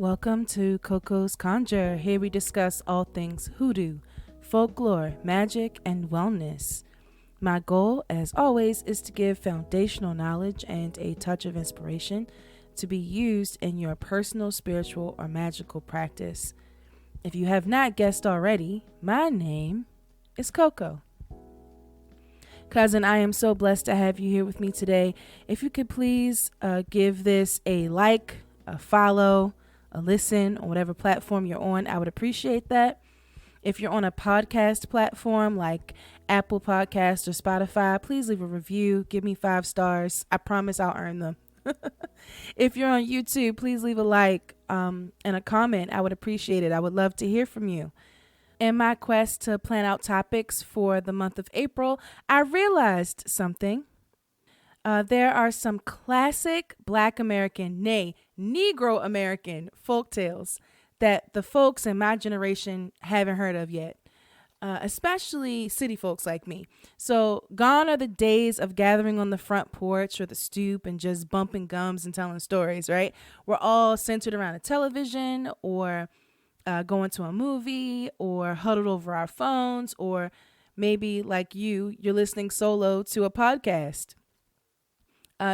Welcome to CoCo's Conjure. Here we discuss all things hoodoo, folklore, magic, and wellness. My goal, as always, is to give foundational knowledge and a touch of inspiration to be used in your personal, spiritual, or magical practice. If you have not guessed already, my name is CoCo. Cousin, I am so blessed to have you here with me today. If you could please give this a like, a follow, a listen on whatever platform you're on, I would appreciate that. If you're on a podcast platform like Apple Podcast or Spotify, please leave a review. Give me 5 stars. I promise I'll earn them. If you're on YouTube, please leave a like and a comment. I would appreciate it. I would love to hear from you. In my quest to plan out topics for the month of April, I realized something. There are some classic Black American, nay, Negro American folktales that the folks in my generation haven't heard of yet, especially city folks like me. So gone are the days of gathering on the front porch or the stoop and just bumping gums and telling stories, right? We're all centered around a television or going to a movie or huddled over our phones, or maybe like you're listening solo to a podcast.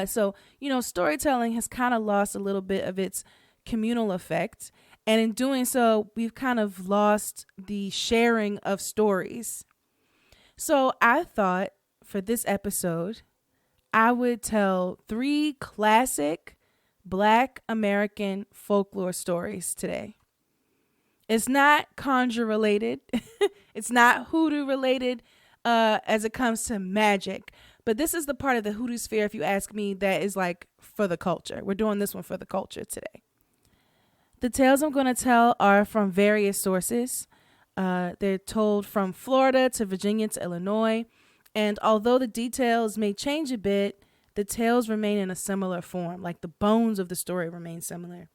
So, storytelling has kind of lost a little bit of its communal effect. And in doing so, we've kind of lost the sharing of stories. So I thought for this episode, I would tell 3 classic Black American folklore stories today. It's not conjure related. It's not hoodoo related as it comes to magic. But this is the part of the hoodoo sphere, if you ask me, that is like for the culture. We're doing this one for the culture today. The tales I'm going to tell are from various sources. They're told from Florida to Virginia to Illinois. And although the details may change a bit, the tales remain in a similar form, like the bones of the story remain similar.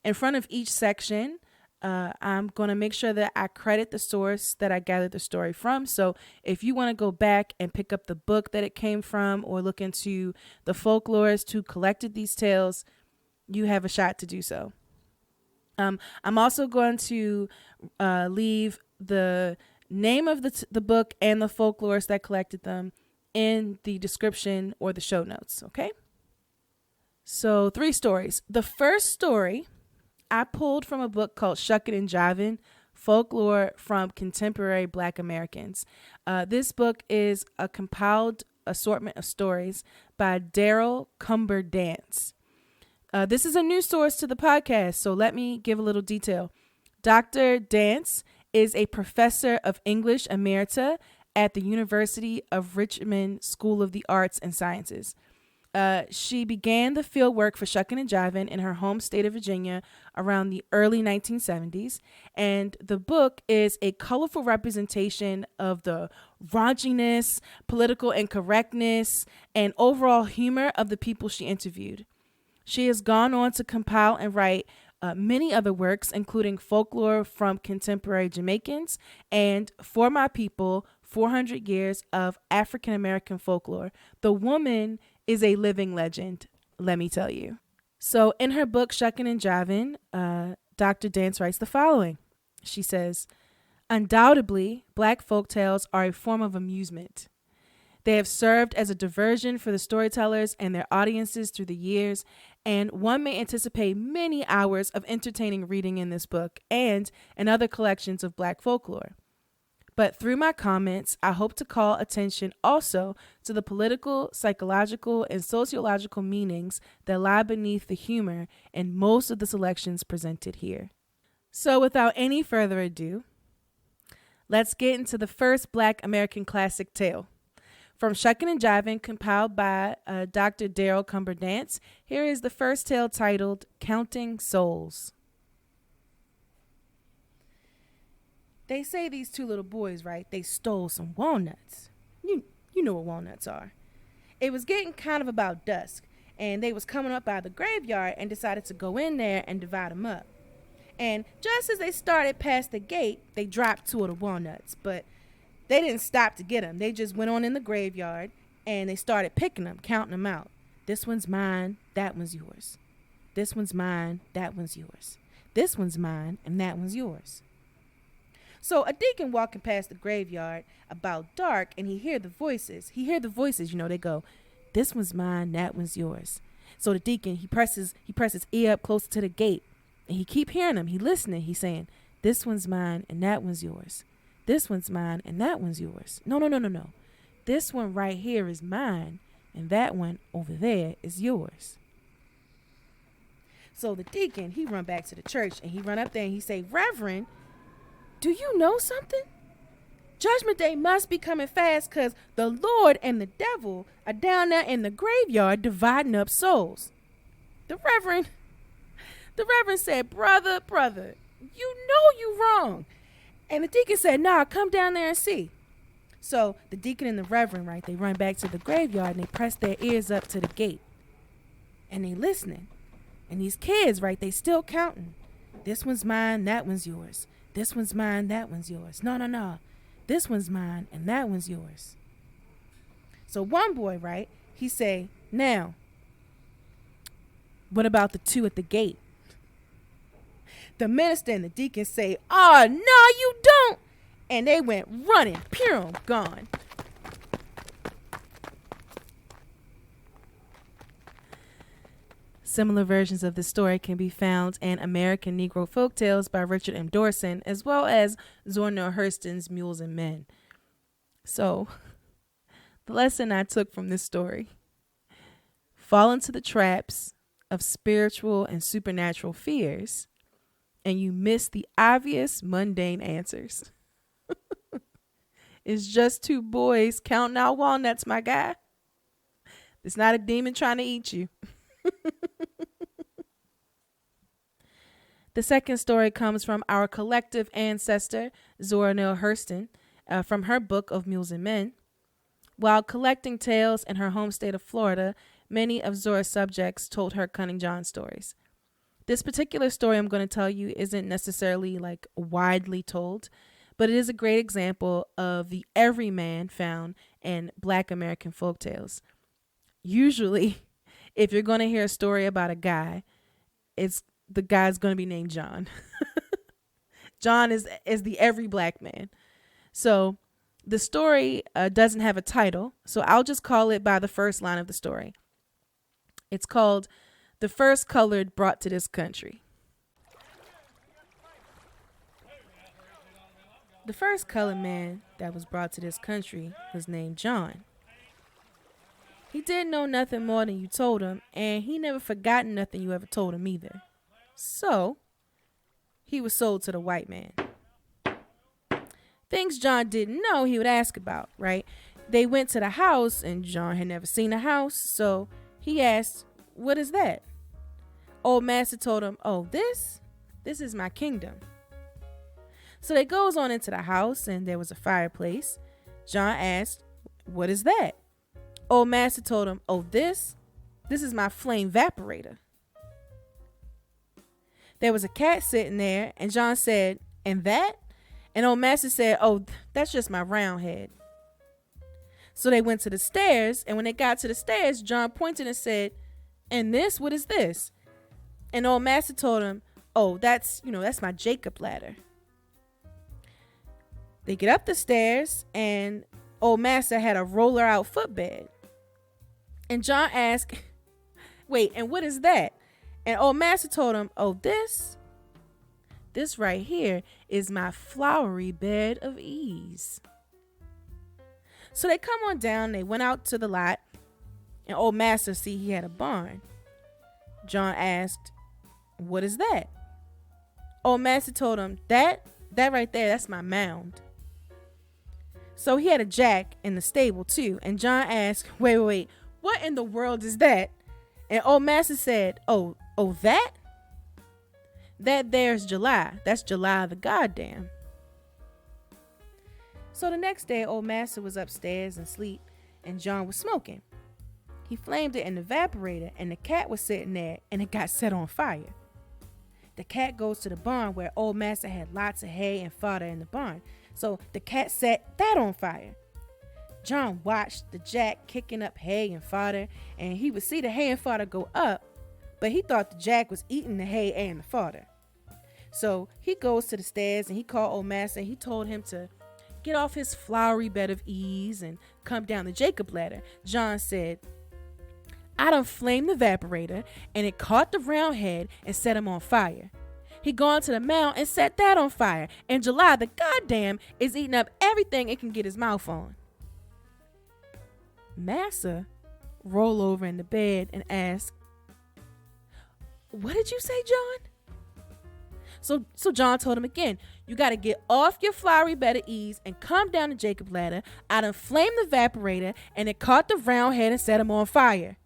In front of each section, I'm going to make sure that I credit the source that I gathered the story from. So if you want to go back and pick up the book that it came from or look into the folklorists who collected these tales, you have a shot to do so. I'm also going to leave the name of the book and the folklorist that collected them in the description or the show notes. Okay. So 3 stories. The first story I pulled from a book called Shukin and Jivin, Folklore from Contemporary Black Americans. This book is a compiled assortment of stories by Daryl Cumber Dance. This is a new source to the podcast, so let me give a little detail. Dr. Dance is a professor of English Emerita at the University of Richmond School of the Arts and Sciences. She began the field work for Shukin and Jivin in her home state of Virginia around the early 1970s. And the book is a colorful representation of the raunchiness, political incorrectness, and overall humor of the people she interviewed. She has gone on to compile and write many other works, including Folklore from Contemporary Jamaicans and For My People, 400 Years of African American Folklore. The woman is a living legend, let me tell you. So in her book, Shukin and Jivin, Dr. Dance writes the following. She says, undoubtedly, Black folktales are a form of amusement. They have served as a diversion for the storytellers and their audiences through the years, and one may anticipate many hours of entertaining reading in this book and in other collections of Black folklore. But through my comments, I hope to call attention also to the political, psychological, and sociological meanings that lie beneath the humor in most of the selections presented here. So without any further ado, let's get into the first Black American classic tale. From Shukin and Jivin, compiled by Dr. Daryl Cumber Dance, here is the first tale titled Counting Souls. They say these 2 little boys, right, they stole some walnuts. You know what walnuts are. It was getting kind of about dusk, and they was coming up by the graveyard and decided to go in there and divide them up. And just as they started past the gate, they dropped 2 of the walnuts, but they didn't stop to get them. They just went on in the graveyard, and they started picking them, counting them out. This one's mine, that one's yours. This one's mine, that one's yours. This one's mine and that one's yours. So a deacon walking past the graveyard about dark, and he hear the voices. They go, this one's mine, that one's yours. So the deacon, he presses ear up closer to the gate, and he keep hearing him. He listening. He's saying, this one's mine and that one's yours. This one's mine and that one's yours. No. This one right here is mine, and that one over there is yours. So the deacon, he run back to the church, and he run up there and he say, Reverend, do you know something? Judgment Day must be coming fast, because the Lord and the devil are down there in the graveyard dividing up souls. The reverend said, brother, you know you wrong. And the deacon said, nah, come down there and see. So the deacon and the reverend, right, they run back to the graveyard, and they press their ears up to the gate. And they listening. And these kids, right, they still counting. This one's mine, that one's yours. This one's mine, that one's yours. No. This one's mine and that one's yours. So one boy, right, he say, now, what about the two at the gate? The minister and the deacon say, oh, no, you don't. And they went running, pure, gone. Similar versions of this story can be found in American Negro Folktales by Richard M. Dorson, as well as Zora Neale Hurston's Mules and Men. So, the lesson I took from this story: fall into the traps of spiritual and supernatural fears, and you miss the obvious mundane answers. It's just two boys counting out walnuts, my guy. It's not a demon trying to eat you. The second story comes from our collective ancestor, Zora Neale Hurston, from her book of Mules and Men. While collecting tales in her home state of Florida, many of Zora's subjects told her Cunning John stories. This particular story I'm going to tell you isn't necessarily like widely told, but it is a great example of the everyman found in Black American folktales. Usually, if you're going to hear a story about a guy, the guy's going to be named John. John is the every black man. So the story doesn't have a title, so I'll just call it by the first line of the story. It's called The First Colored Brought to This Country. The first colored man that was brought to this country was named John. He didn't know nothing more than you told him, and he never forgotten nothing you ever told him either. So, he was sold to the white man. Things John didn't know he would ask about, right? They went to the house, and John had never seen a house, so he asked, what is that? Old Massa told him, oh, this is my kingdom. So they goes on into the house, and there was a fireplace. John asked, what is that? Old Massa told him, oh, this is my flame evaporator. There was a cat sitting there, and John said, and that? And old Massa said, oh, that's just my round head. So they went to the stairs, and when they got to the stairs, John pointed and said, and this, what is this? And old Massa told him, oh, that's my Jacob ladder. They get up the stairs, and old Massa had a roller out footbed. And John asked, wait, and what is that? And old Massa told him, oh, this right here is my flowery bed of ease. So they come on down, they went out to the lot, and old Massa see he had a barn. John asked, what is that? Old Massa told him, that right there, that's my mound. So he had a jack in the stable too, and John asked, wait, what in the world is that? And old Massa said, oh, that there's July. That's July the goddamn. So the next day, old Massa was upstairs and asleep, and John was smoking. He flamed it in the evaporator, and the cat was sitting there, and it got set on fire. The cat goes to the barn where old Massa had lots of hay and fodder in the barn. So the cat set that on fire. John watched the jack kicking up hay and fodder, and he would see the hay and fodder go up, but he thought the jack was eating the hay and the fodder. So he goes to the stairs and he called old Massa and he told him to get off his flowery bed of ease and come down the Jacob ladder. John said, I done flamed the evaporator and it caught the round head and set him on fire. He gone to the mound and set that on fire. And July, the goddamn, is eating up everything it can get his mouth on. Massa roll over in the bed and ask, what did you say, John? So John told him again, you got to get off your flowery bed of ease and come down the Jacob ladder. I done flamed the evaporator and it caught the round head and set him on fire.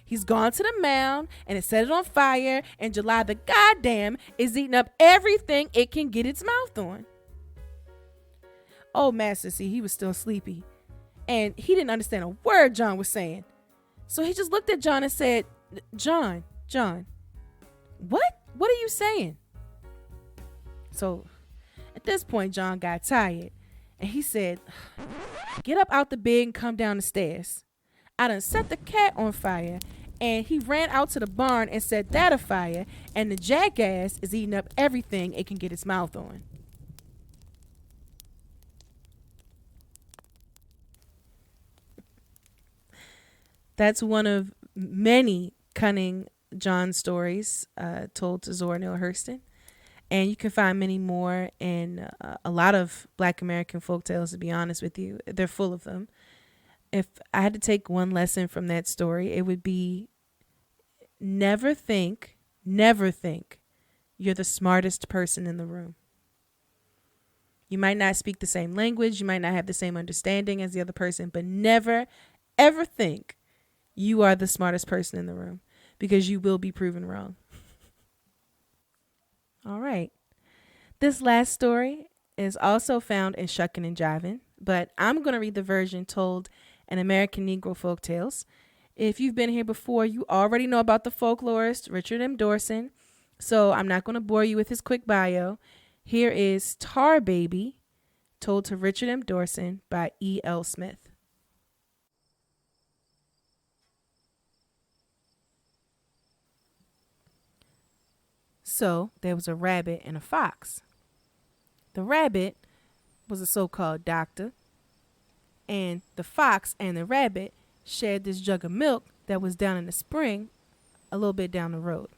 He's gone to the mound and it set it on fire, and July the goddamn is eating up everything it can get its mouth on. Oh, Master, see, he was still sleepy and he didn't understand a word John was saying. So he just looked at John and said, John, what are you saying? So at this point, John got tired and he said, get up out the bed and come down the stairs. I done set the cat on fire. And he ran out to the barn and set that afire, and the jackass is eating up everything it can get its mouth on. That's one of many cunning John stories told to Zora, Neal, Hurston. And you can find many more in a lot of Black American folk tales, to be honest with you. They're full of them. If I had to take one lesson from that story, it would be never think you're the smartest person in the room. You might not speak the same language. You might not have the same understanding as the other person, but never, ever think you are the smartest person in the room, because you will be proven wrong. All right. This last story is also found in Shukin and Jivin, but I'm going to read the version told in American Negro Folktales. If you've been here before, you already know about the folklorist Richard M. Dorson, so I'm not going to bore you with his quick bio. Here is Tar Baby, told to Richard M. Dorson by E.L Smith. So there was a rabbit and a fox. The rabbit was a so-called doctor, and the fox and the rabbit shared this jug of milk that was down in the spring a little bit down the road.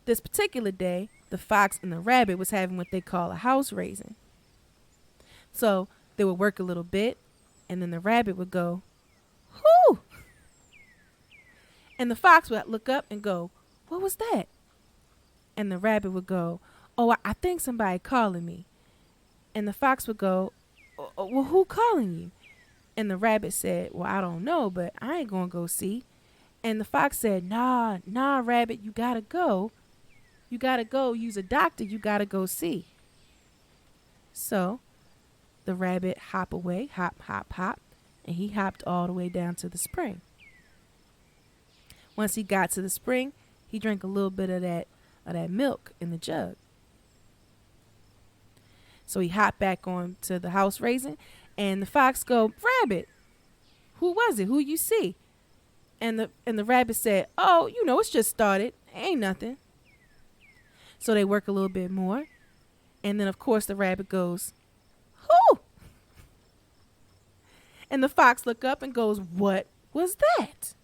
This particular day, the fox and the rabbit was having what they call a house raising. So they would work a little bit, and then the rabbit would go, "Whoo!" And the fox would look up and go, "What was that?" And the rabbit would go, "Oh, I think somebody calling me." And the fox would go, "Well, who calling you?" And the rabbit said, "Well, I don't know, but I ain't gonna go see." And the fox said, Nah, rabbit, you gotta go. You gotta go use a doctor. You gotta go see." So the rabbit hop away, hop, and he hopped all the way down to the spring. Once he got to the spring, he drank a little bit of that milk in the jug. So he hopped back on to the house raising, and the fox go, "Rabbit, who was it? Who you see?" And the rabbit said, "Oh, it's just started. Ain't nothing." So they work a little bit more. And then, of course, the rabbit goes, "Who?" And the fox look up and goes, "What was that?"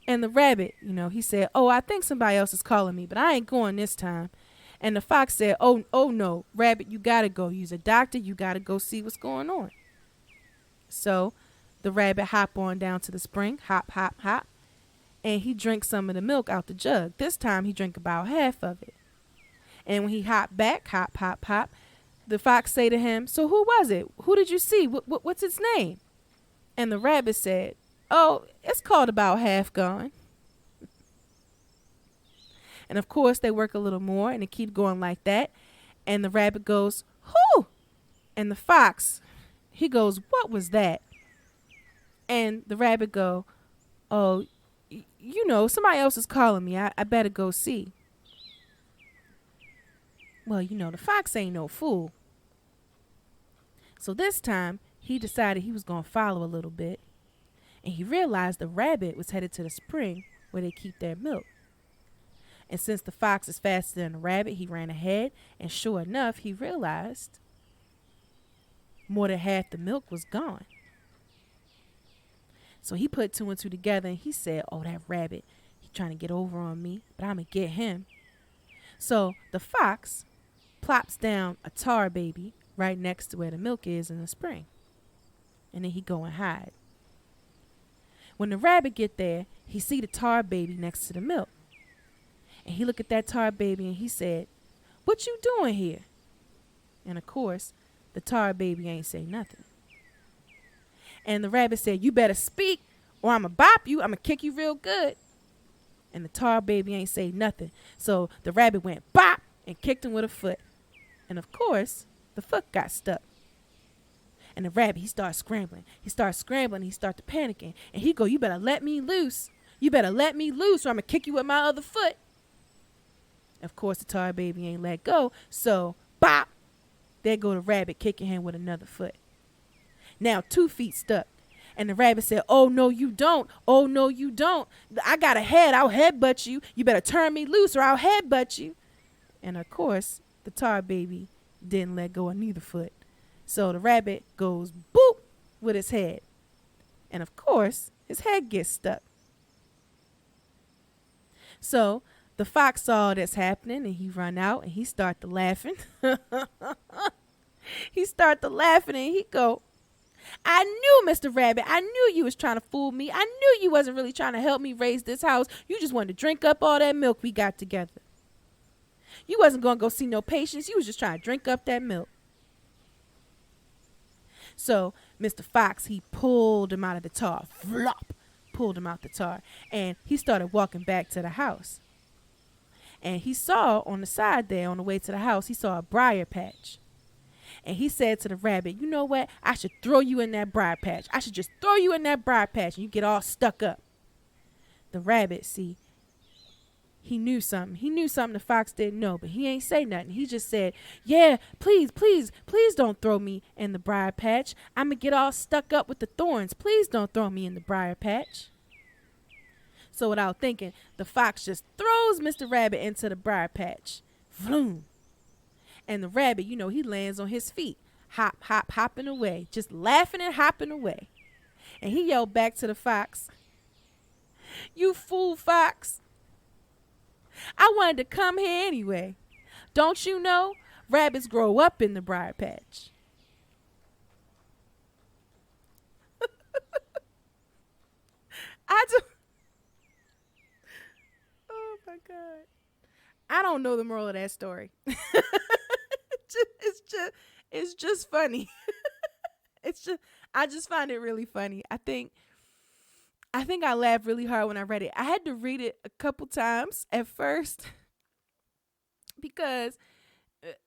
And the rabbit, he said, "Oh, I think somebody else is calling me, but I ain't going this time." And the fox said, Oh no, rabbit, you got to go use a doctor. You got to go see what's going on." So the rabbit hop on down to the spring, hop, and he drank some of the milk out the jug. This time he drank about half of it. And when he hopped back, hop, the fox say to him, "So who was it? Who did you see? What's its name?" And the rabbit said, "Oh, it's called About Half Gone." And of course, they work a little more, and they keep going like that. And the rabbit goes, "Who?" And the fox, he goes, "What was that?" And the rabbit go, "Oh, somebody else is calling me. I better go see." Well, the fox ain't no fool. So this time, he decided he was going to follow a little bit. And he realized the rabbit was headed to the spring where they keep their milk. And since the fox is faster than the rabbit, he ran ahead, and sure enough, he realized more than half the milk was gone. So he put two and two together, and he said, oh, that rabbit, he trying to get over on me, but I'm going to get him. So the fox plops down a tar baby right next to where the milk is in the spring. And then he go and hide. When the rabbit get there, he see the tar baby next to the milk. And he look at that tar baby and he said, what you doing here? And of course, the tar baby ain't say nothing. And the rabbit said, you better speak or I'ma bop you. I'ma kick you real good. And the tar baby ain't say nothing. So the rabbit went bop and kicked him with a foot. And of course, the foot got stuck. And the rabbit, he started scrambling. He started panicking. And he go, you better let me loose. You better let me loose or I'm going to kick you with my other foot. Of course, the tar baby ain't let go. So, bop. There go the rabbit kicking him with another foot. Now 2 feet stuck. And the rabbit said, oh, no, you don't. Oh, no, you don't. I got a head. I'll headbutt you. You better turn me loose or I'll headbutt you. And of course, the tar baby didn't let go of neither foot. So the rabbit goes boop with his head. And of course, his head gets stuck. So the fox saw this happening and he run out and he started laughing. He started laughing and he go, I knew, Mr. Rabbit, I knew you was trying to fool me. I knew you wasn't really trying to help me raise this house. You just wanted to drink up all that milk we got together. You wasn't going to go see no patients. You was just trying to drink up that milk. So Mr. Fox, he pulled him out of the tar. Flop. Pulled him out the tar. And he started walking back to the house. And he saw on the side there, on the way to the house, he saw a briar patch. And he said to the rabbit, you know what? I should throw you in that briar patch. I should just throw you in that briar patch and you get all stuck up. The rabbit, see, he knew something. He knew something the fox didn't know, but he ain't say nothing. He just said, yeah, please, please, please don't throw me in the briar patch. I'm going to get all stuck up with the thorns. Please don't throw me in the briar patch. So without thinking, the fox just throws Mr. Rabbit into the briar patch. Vroom. And the rabbit, you know, he lands on his feet. Hop, hop, hopping away. Just laughing and hopping away. And he yelled back to the fox, you fool fox. I wanted to come here anyway. Don't you know? Rabbits grow up in the briar patch. Oh my God. I don't know the moral of that story. It's just funny. I just find it really funny. I think I laughed really hard when I read it. I had to read it a couple times at first because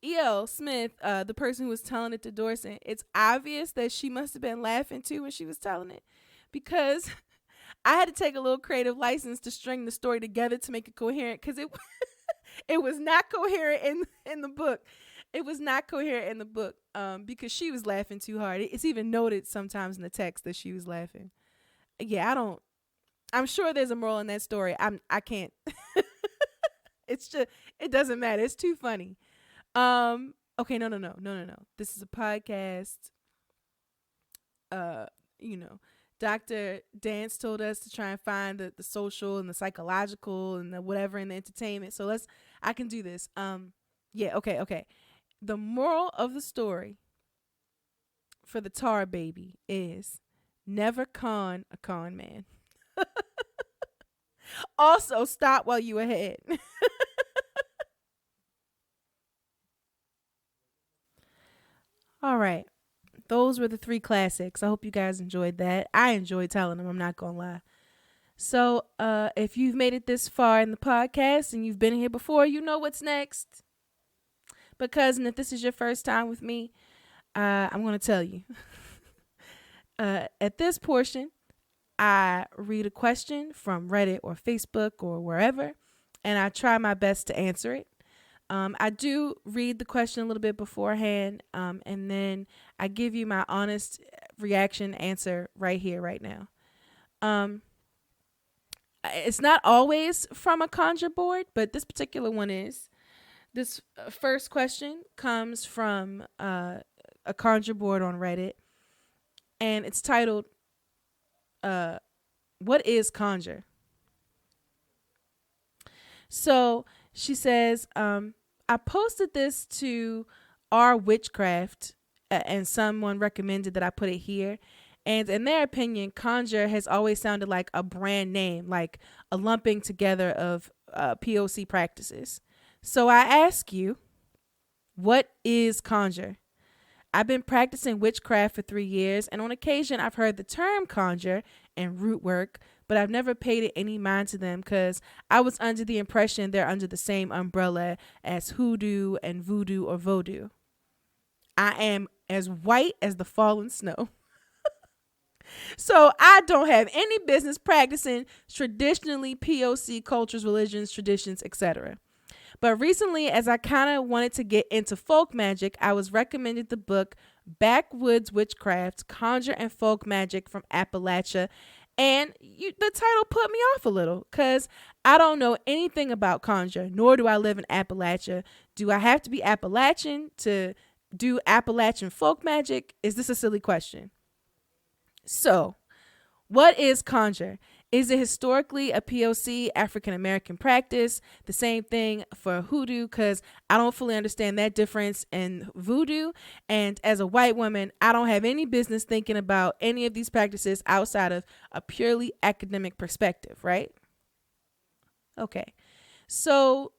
E.L Smith, the person who was telling it to Dorson, it's obvious that she must have been laughing too when she was telling it, because I had to take a little creative license to string the story together to make it coherent, because it was not coherent in the book. It was not coherent in the book because she was laughing too hard. It's even noted sometimes in the text that she was laughing. Yeah, I'm sure there's a moral in that story. I can't. It's just, it doesn't matter. It's too funny. Okay, no. This is a podcast. Dr. Dance told us to try and find the social and the psychological and the whatever in the entertainment. So I can do this. Okay. The moral of the story for the tar baby is never con a con man. Also, stop while you ahead. All right. Those were the 3 classics. I hope you guys enjoyed that. I enjoyed telling them, I'm not going to lie. So if you've made it this far in the podcast and you've been here before, you know what's next. Because if this is your first time with me, I'm going to tell you. At this portion, I read a question from Reddit or Facebook or wherever, and I try my best to answer it. I do read the question a little bit beforehand, and then I give you my honest reaction answer right here, right now. It's not always from a conjure board, but this particular one is. This first question comes from a conjure board on Reddit, and it's titled, What is Conjure? So she says, I posted this to our witchcraft, and someone recommended that I put it here. And in their opinion, conjure has always sounded like a brand name, like a lumping together of POC practices. So I ask you, what is conjure? I've been practicing witchcraft for 3 years, and on occasion I've heard the term conjure and root work, but I've never paid it any mind to them because I was under the impression they're under the same umbrella as hoodoo and voodoo or vodou. I am as white as the fallen snow. So I don't have any business practicing traditionally POC cultures, religions, traditions, etc. But recently, as I kind of wanted to get into folk magic, I was recommended the book Backwoods Witchcraft, Conjure and Folk Magic from Appalachia. And the title put me off a little because I don't know anything about conjure, nor do I live in Appalachia. Do I have to be Appalachian to do Appalachian folk magic? Is this a silly question? So, what is conjure? Is it historically a POC African American practice? The same thing for hoodoo, because I don't fully understand that difference in voodoo. And as a white woman, I don't have any business thinking about any of these practices outside of a purely academic perspective, right? Okay. So,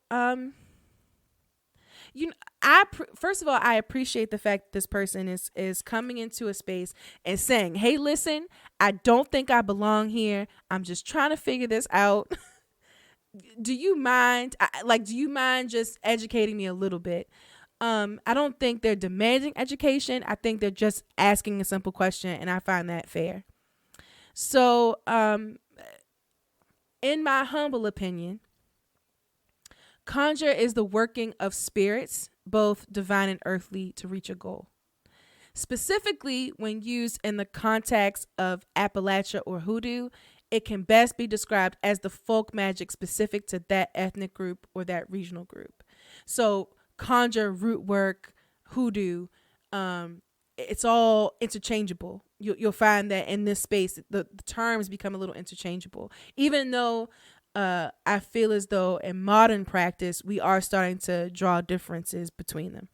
first of all, I appreciate the fact that this person is coming into a space and saying, hey, listen, I don't think I belong here. I'm just trying to figure this out. Do you mind just educating me a little bit? I don't think they're demanding education. I think they're just asking a simple question, and I find that fair. So, in my humble opinion, conjure is the working of spirits, both divine and earthly, to reach a goal. Specifically, when used in the context of Appalachia or hoodoo, it can best be described as the folk magic specific to that ethnic group or that regional group. So conjure, root work, hoodoo, it's all interchangeable. You'll find that in this space, the terms become a little interchangeable, even though I feel as though in modern practice, we are starting to draw differences between them.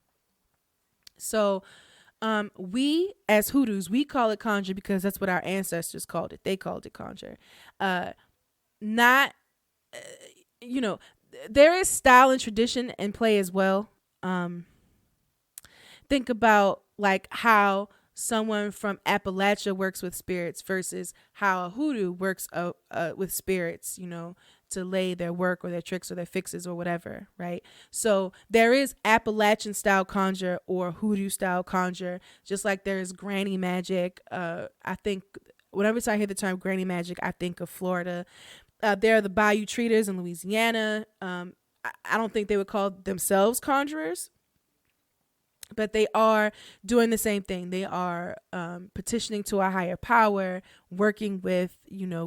So we as hoodoos, we call it conjure because that's what our ancestors called it. They called it conjure. There is style and tradition in play as well. Think about like how someone from Appalachia works with spirits versus how a hoodoo works with spirits, to lay their work or their tricks or their fixes or whatever, right? So there is Appalachian style conjure or hoodoo style conjure, just like there is granny magic. I think whenever I hear the term granny magic, I think of Florida. There are the Bayou Treaters in Louisiana. I don't think they would call themselves conjurers, but they are doing the same thing. They are petitioning to a higher power, working with,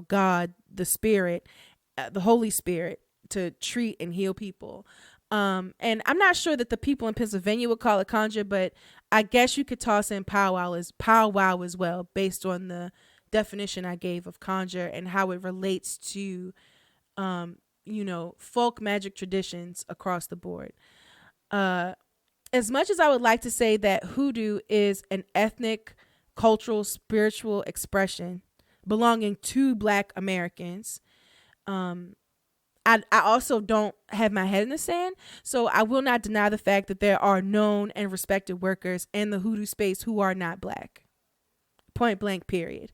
God, the Spirit, the Holy Spirit, to treat and heal people. And I'm not sure that the people in Pennsylvania would call it conjure, but I guess you could toss in powwow as well, based on the definition I gave of conjure and how it relates to, folk magic traditions across the board. As much as I would like to say that hoodoo is an ethnic, cultural, spiritual expression belonging to Black Americans, I also don't have my head in the sand, so I will not deny the fact that there are known and respected workers in the hoodoo space who are not Black. Point blank, period.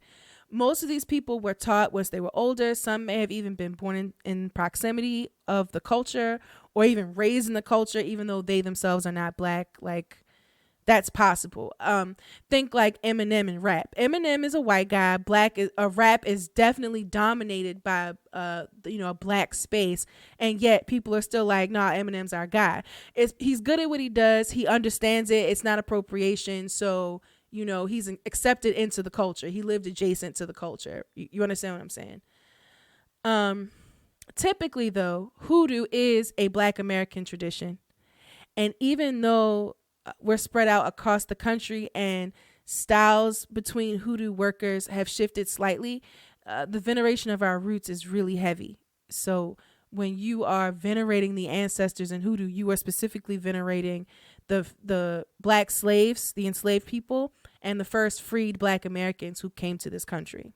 Most of these people were taught once they were older. Some may have even been born in proximity of the culture or even raised in the culture, even though they themselves are not Black. Like, that's possible. Think like Eminem and rap. Eminem is a white guy. Rap is definitely dominated by a Black space, and yet people are still like, nah, Eminem's our guy. He's good at what he does. He understands it. It's not appropriation. So he's accepted into the culture. He lived adjacent to the culture. You understand what I'm saying? Typically, though, hoodoo is a Black American tradition. And even though we're spread out across the country and styles between hoodoo workers have shifted slightly, the veneration of our roots is really heavy. So when you are venerating the ancestors in hoodoo, you are specifically venerating the Black slaves, the enslaved people, and the first freed Black Americans who came to this country.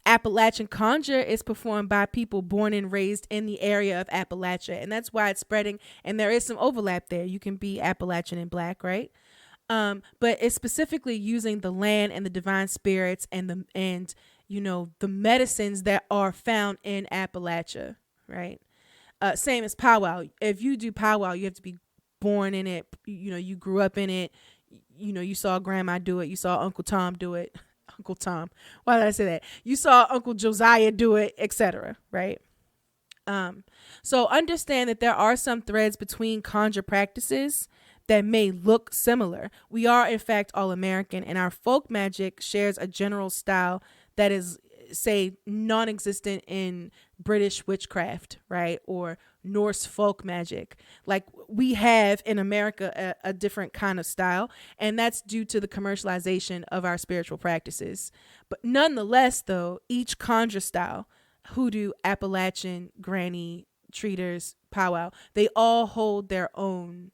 Appalachian Conjure is performed by people born and raised in the area of Appalachia, and that's why it's spreading. And there is some overlap there. You can be Appalachian and Black, right? But it's specifically using the land and the divine spirits and the medicines that are found in Appalachia, right? Same as powwow. If you do powwow, you have to be born in it. You grew up in it. You saw grandma do it. You saw Uncle Tom do it. Uncle Tom. Why did I say that? You saw Uncle Josiah do it, etc. Right? So understand that there are some threads between conjure practices that may look similar. We are, in fact, all American, and our folk magic shares a general style that is, say, non-existent in British witchcraft, right? Or Norse folk magic. Like, we have in America a different kind of style, and that's due to the commercialization of our spiritual practices. But nonetheless, though, each conjure style, hoodoo, Appalachian, granny, treaters, powwow, they all hold their own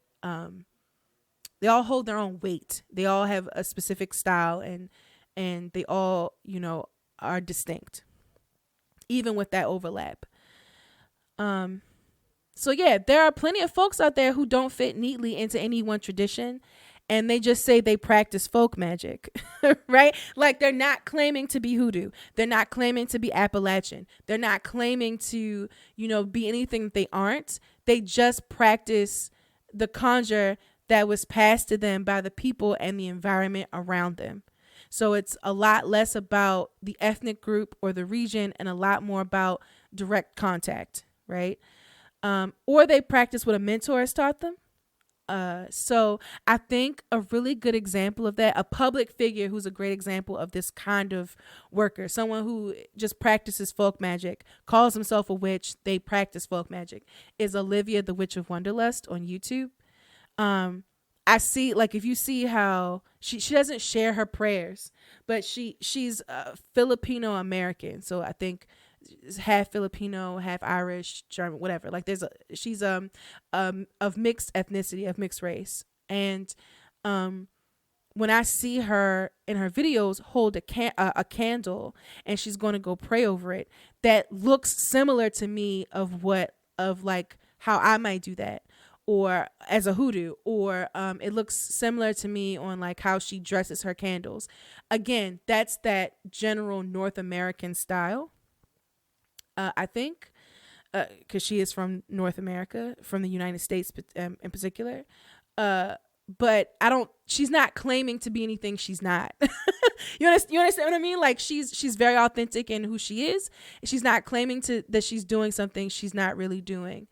weight. They all have a specific style, and they all, are distinct, even with that overlap. So yeah, there are plenty of folks out there who don't fit neatly into any one tradition, and they just say they practice folk magic, right? Like, they're not claiming to be hoodoo. They're not claiming to be Appalachian. They're not claiming to, be anything that they aren't. They just practice the conjure that was passed to them by the people and the environment around them. So it's a lot less about the ethnic group or the region and a lot more about direct contact, right? Or they practice what a mentor has taught them. So I think a really good example of that, a public figure who's a great example of this kind of worker, someone who just practices folk magic, calls himself a witch, they practice folk magic, is Olivia the Witch of Wonderlust on YouTube. I see, like, if you see how she doesn't share her prayers, but she's Filipino American, so I think half Filipino, half Irish, German, whatever. Like, she's of mixed ethnicity, of mixed race, and when I see her in her videos hold a candle and she's going to go pray over it, that looks similar to me of how I might do that, or as a hoodoo, or it looks similar to me on like how she dresses her candles. Again, that's that general North American style, I think, because she is from North America, from the United States in particular. But she's not claiming to be anything she's not. You understand what I mean? Like, she's very authentic in who she is. She's not claiming that she's doing something she's not really doing.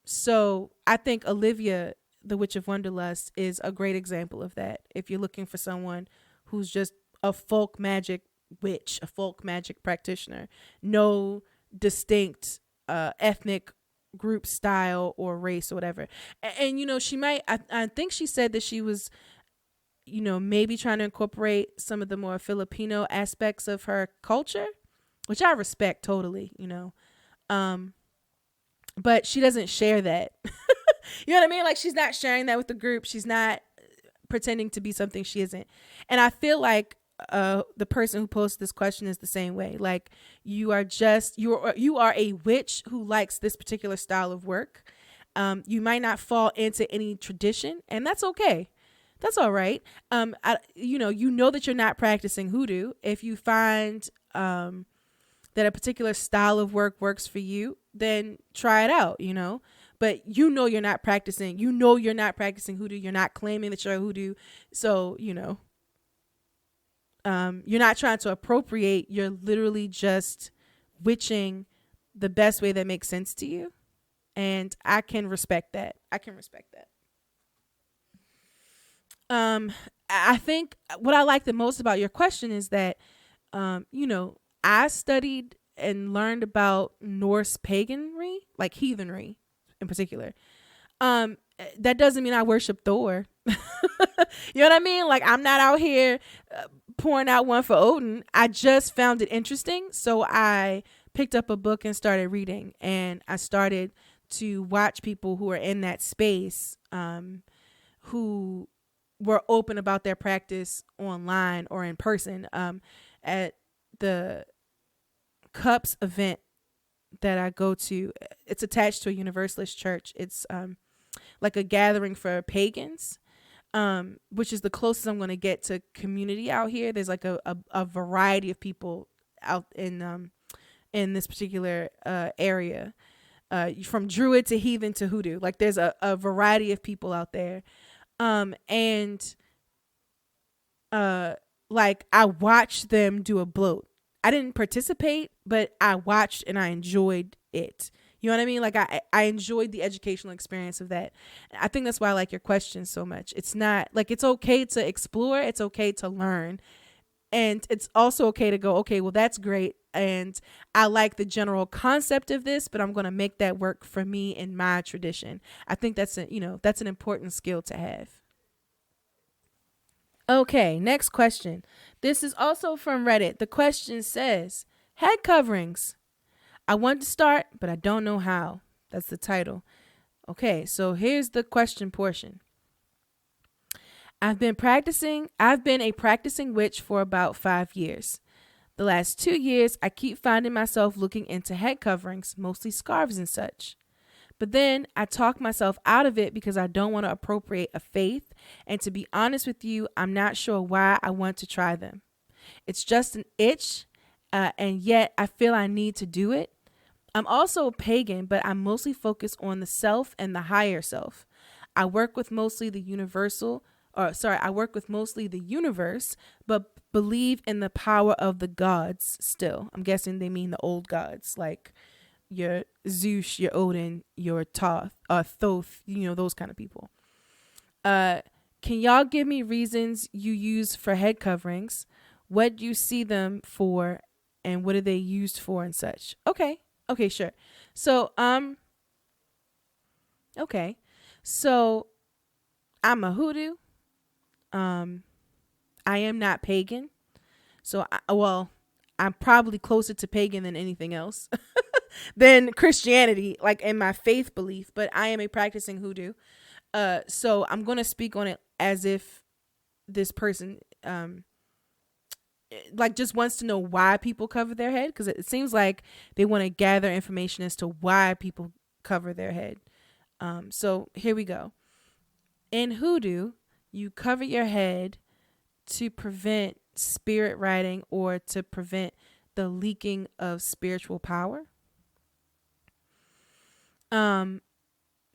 So I think Olivia, the Witch of Wonderlust, is a great example of that. If you're looking for someone who's just a folk magic witch, a folk magic practitioner, no distinct ethnic group, style, or race or whatever. And she might, I think she said that she was, maybe trying to incorporate some of the more Filipino aspects of her culture, which I respect totally, but she doesn't share that. You know what I mean? Like, she's not sharing that with the group. She's not pretending to be something she isn't. And I feel like the person who posed this question is the same way. Like, you are a witch who likes this particular style of work. You might not fall into any tradition, and that's okay. That's all right. You know that you're not practicing hoodoo. If you find that a particular style of work works for you, then try it out, but you're not practicing, you're not practicing hoodoo. You're not claiming that you're a hoodoo. So, you're not trying to appropriate. You're literally just witching the best way that makes sense to you. And I can respect that. I think what I like the most about your question is that, I studied and learned about Norse paganry, like heathenry in particular, that doesn't mean I worship Thor. You know what I mean? Like, I'm not out here pouring out one for Odin. I just found it interesting, so I picked up a book and started reading, and I started to watch people who are in that space, who were open about their practice online or in person. At the Cups event that I go to, it's attached to a Universalist church. It's like a gathering for pagans, which is the closest I'm going to get to community out here. There's like a variety of people out in this particular area, from Druid to heathen to hoodoo. Like, there's a variety of people out there, and like, I watched them do a bloat. I didn't participate, but I watched and I enjoyed it. You know what I mean? Like, I enjoyed the educational experience of that. I think that's why I like your question so much. It's not like, it's okay to explore. It's okay to learn. And it's also okay to go, okay, well, that's great. And I like the general concept of this, but I'm going to make that work for me in my tradition. I think that's that's an important skill to have. Okay, next question. This is also from Reddit. The question says, head coverings. I want to start, but I don't know how. That's the title. Okay, so here's the question portion. I've been a practicing witch for about 5 years. The last 2 years, I keep finding myself looking into head coverings, mostly scarves and such. But then I talk myself out of it because I don't want to appropriate a faith. And to be honest with you, I'm not sure why I want to try them. It's just an itch, and yet I feel I need to do it. I'm also a pagan, but I'm mostly focused on the self and the higher self. I work with mostly the universe, but believe in the power of the gods still. I'm guessing they mean the old gods, like your Zeus, your Odin, your Thoth, those kind of people. Can y'all give me reasons you use for head coverings? What do you see them for, and what are they used for and such? Okay, sure. So, okay. So, I'm a hoodoo. I am not pagan. So, I'm probably closer to pagan than anything else. Than Christianity, like in my faith belief, but I am a practicing hoodoo. So I'm going to speak on it as if this person, like, just wants to know why people cover their head. Cause it seems like they want to gather information as to why people cover their head. So here we go. In hoodoo, you cover your head to prevent spirit riding or to prevent the leaking of spiritual power.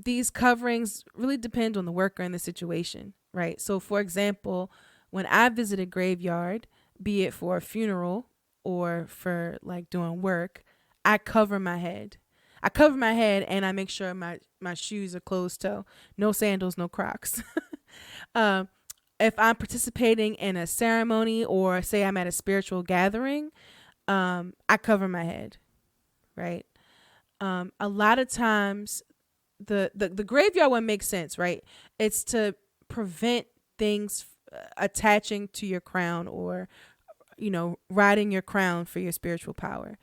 These coverings really depend on the worker and the situation, right? So, for example, when I visit a graveyard, be it for a funeral or for like doing work, I cover my head. And I make sure my shoes are closed toe. No sandals, no Crocs. If I'm participating in a ceremony or say I'm at a spiritual gathering, I cover my head, right? A lot of times the graveyard one makes sense, right? It's to prevent things attaching to your crown or, riding your crown for your spiritual power.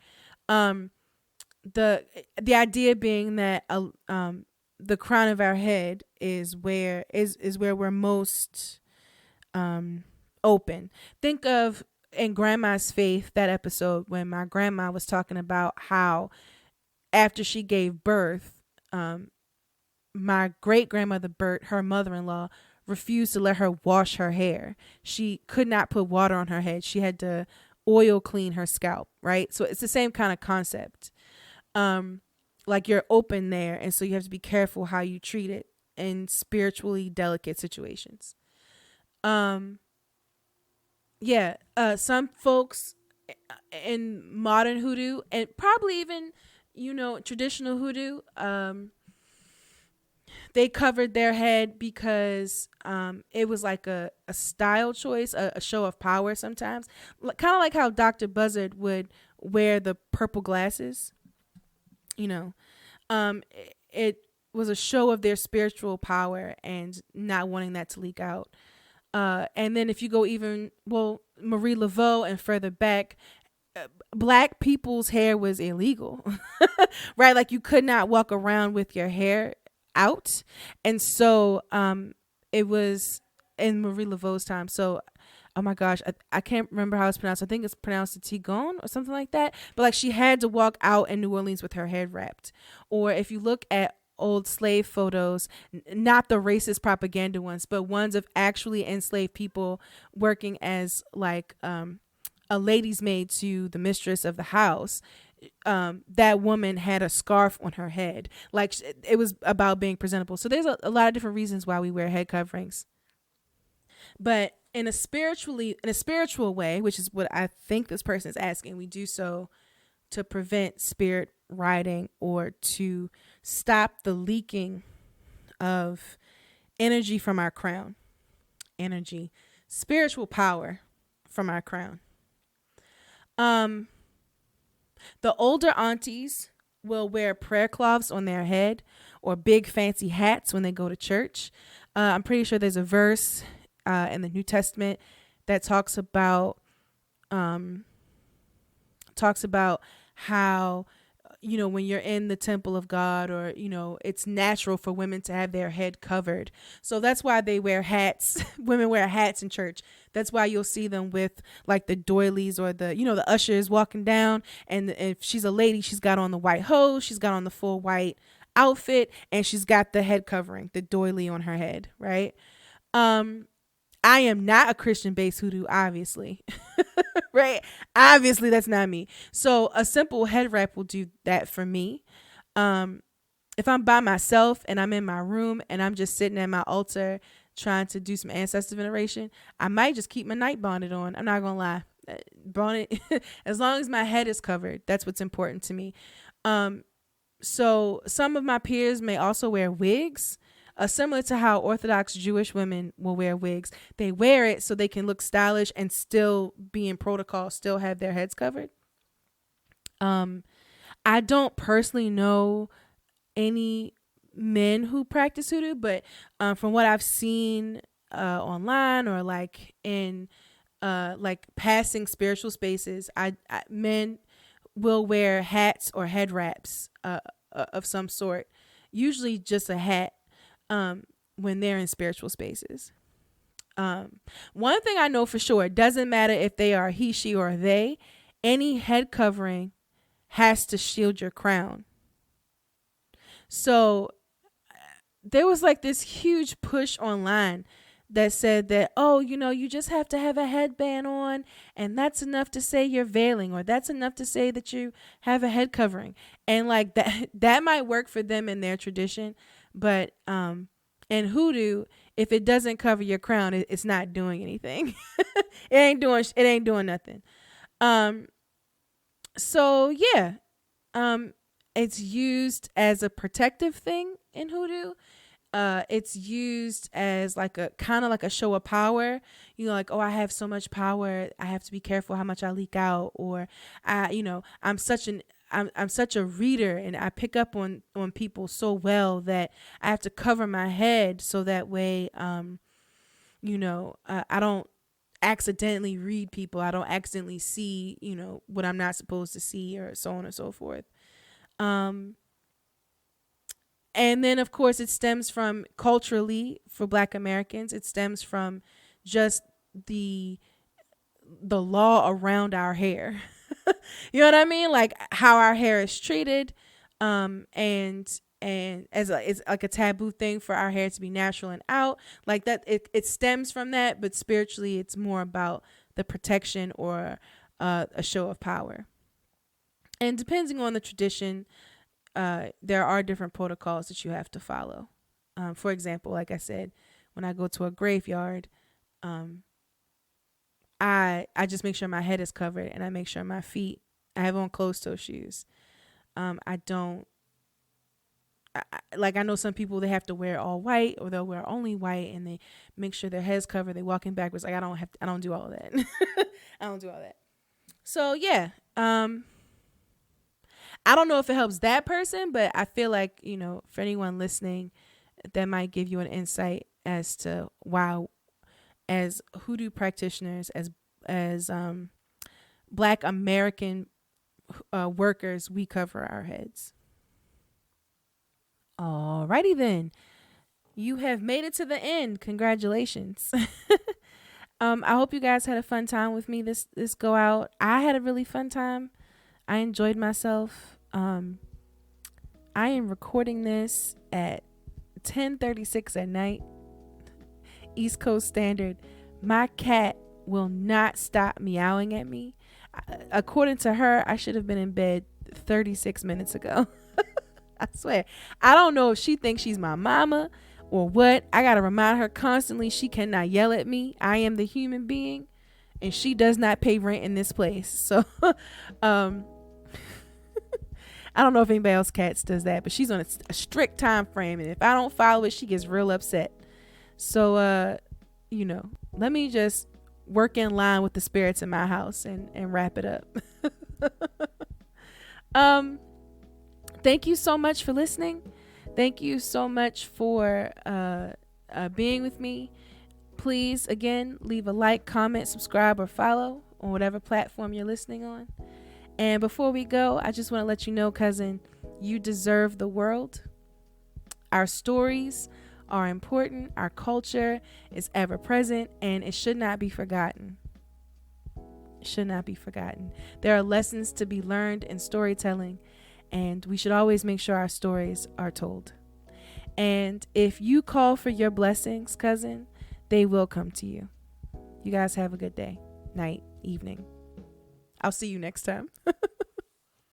The idea being that the crown of our head is where we're most open. Think of in Grandma's Faith, that episode when my grandma was talking about how after she gave birth, my great grandmother Bert, her mother-in-law, refused to let her wash her hair. She could not put water on her head. She had to oil clean her scalp, right? So it's the same kind of concept. Like, you're open there, and so you have to be careful how you treat it in spiritually delicate situations. Some folks in modern hoodoo, and probably even traditional hoodoo, they covered their head because it was like a style choice, a show of power sometimes. Kind of like how Dr. Buzzard would wear the purple glasses. You know, it was a show of their spiritual power and not wanting that to leak out. And then if you go even, well, Marie Laveau and further back, black people's hair was illegal, right? Like you could not walk around with your hair out. And so it was in Marie Laveau's time. So, oh my gosh, I can't remember how it's pronounced. I think it's pronounced Tigon or something like that. But like she had to walk out in New Orleans with her head wrapped. Or if you look at old slave photos, not the racist propaganda ones, but ones of actually enslaved people working as like a lady's maid to the mistress of the house. That woman had a scarf on her head. Like it was about being presentable. So there's a lot of different reasons why we wear head coverings. But in a spiritual way, which is what I think this person is asking, we do so to prevent spirit riding or to stop the leaking of energy from our crown. Energy, spiritual power from our crown. The older aunties will wear prayer cloths on their head or big fancy hats when they go to church. I'm pretty sure there's a verse in the New Testament that talks about how, you know, when you're in the temple of God, or, you know, it's natural for women to have their head covered. So that's why they wear hats. Women wear hats in church. That's why you'll see them with like the doilies or the, you know, the ushers walking down. And if she's a lady, she's got on the white hose, she's got on the full white outfit, and she's got the head covering, the doily on her head, right? I am not a Christian-based hoodoo, obviously. Right? Obviously, that's not me. So a simple head wrap will do that for me. If I'm by myself and I'm in my room and I'm just sitting at my altar trying to do some ancestor veneration, I might just keep my night bonnet on. I'm not going to lie. Bonnet, as long as my head is covered, that's what's important to me. So some of my peers may also wear wigs. Similar to how Orthodox Jewish women will wear wigs. They wear it so they can look stylish and still be in protocol, still have their heads covered. I don't personally know any men who practice hoodoo, but from what I've seen online or like in like passing spiritual spaces, men will wear hats or head wraps of some sort, usually just a hat. When they're in spiritual spaces. One thing I know for sure, it doesn't matter if they are he, she, or they, any head covering has to shield your crown. So there was like this huge push online that said that, oh, you know, you just have to have a headband on and that's enough to say you're veiling, or that's enough to say that you have a head covering. And like that might work for them in their tradition. But in hoodoo, if it doesn't cover your crown, it's not doing anything. It ain't doing nothing. So yeah, it's used as a protective thing in hoodoo. It's used as like a kind of like a show of power. You know, like, oh, I have so much power, I have to be careful how much I leak out, or I'm such a reader and I pick up on people so well that I have to cover my head so that way, I don't accidentally read people. I don't accidentally see, what I'm not supposed to see, or so on and so forth. And then, of course, it stems from culturally for Black Americans. It stems from just the law around our hair. You know what I mean? Like how our hair is treated, and as it's like a taboo thing for our hair to be natural and out like that. It stems from that, but spiritually, it's more about the protection or a show of power. And depending on the tradition, there are different protocols that you have to follow. For example, like I said, when I go to a graveyard, I just make sure my head is covered, and I make sure my feet, I have on closed toe shoes. I know some people, they have to wear all white, or they'll wear only white, and they make sure their head's covered. They walking backwards. Like I don't do all of that. I don't do all that. So yeah, I don't know if it helps that person, but I feel like, for anyone listening, that might give you an insight as to why, as hoodoo practitioners, as Black American workers, we cover our heads. Alrighty then, you have made it to the end. Congratulations. I hope you guys had a fun time with me this go out. I had a really fun time. I enjoyed myself. I am recording this at 10:36 at night, East Coast Standard. My cat will not stop meowing at me. According to her, I should have been in bed 36 minutes ago. I swear. I don't know if she thinks she's my mama or what. I got to remind her constantly she cannot yell at me. I am the human being and she does not pay rent in this place. So, I don't know if anybody else cats does that, but she's on a strict time frame. And if I don't follow it, she gets real upset. So, let me just work in line with the spirits in my house and wrap it up. Thank you so much for listening. Thank you so much for being with me. Please, again, leave a like, comment, subscribe, or follow on whatever platform you're listening on. And before we go, I just want to let you know, cousin, you deserve the world. Our stories are important. Our culture is ever present, and it should not be forgotten. It should not be forgotten. There are lessons to be learned in storytelling, and we should always make sure our stories are told. And if you call for your blessings, cousin, they will come to you. You guys have a good day, night, evening. I'll see you next time.